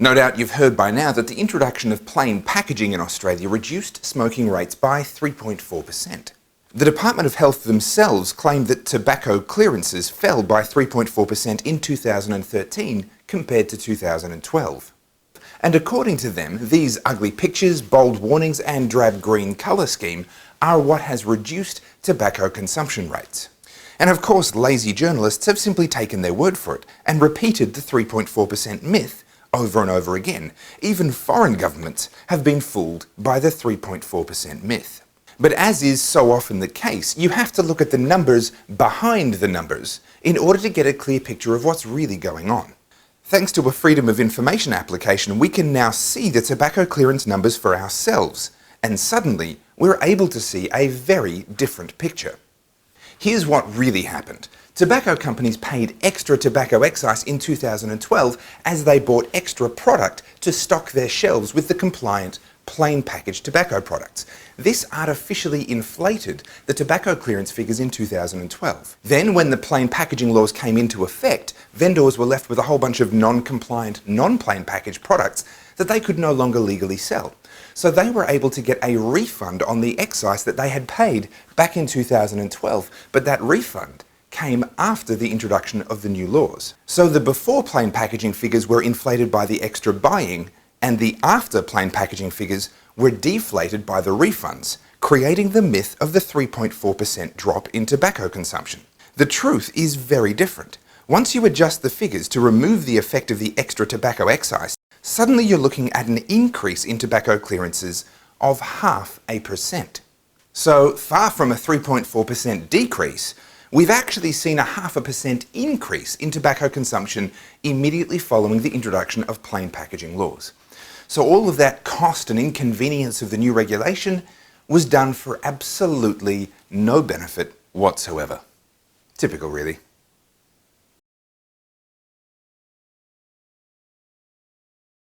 No doubt you've heard by now that the introduction of plain packaging in Australia reduced smoking rates by 3.4%. The Department of Health themselves claimed that tobacco clearances fell by 3.4% in 2013 compared to 2012. And according to them, these ugly pictures, bold warnings and drab green colour scheme are what has reduced tobacco consumption rates. And of course, lazy journalists have simply taken their word for it and repeated the 3.4% myth over and over again. Even foreign governments have been fooled by the 3.4% myth. But as is so often the case, you have to look at the numbers behind the numbers in order to get a clear picture of what's really going on. Thanks to a Freedom of Information application, we can now see the tobacco clearance numbers for ourselves, and suddenly we're able to see a very different picture. Here's what really happened. Tobacco companies paid extra tobacco excise in 2012 as they bought extra product to stock their shelves with the compliant plain packaged tobacco products. This artificially inflated the tobacco clearance figures in 2012. Then, when the plain packaging laws came into effect, vendors were left with a whole bunch of non-compliant, non-plain packaged products that they could no longer legally sell. So they were able to get a refund on the excise that they had paid back in 2012, but that refund came after the introduction of the new laws. So the before plain packaging figures were inflated by the extra buying, and the after plain packaging figures were deflated by the refunds, creating the myth of the 3.4% drop in tobacco consumption. The truth is very different. Once you adjust the figures to remove the effect of the extra tobacco excise, suddenly you're looking at an increase in tobacco clearances of 0.5%. So far from a 3.4% decrease, we've actually seen a 0.5% increase in tobacco consumption immediately following the introduction of plain packaging laws. So all of that cost and inconvenience of the new regulation was done for absolutely no benefit whatsoever. Typical, really.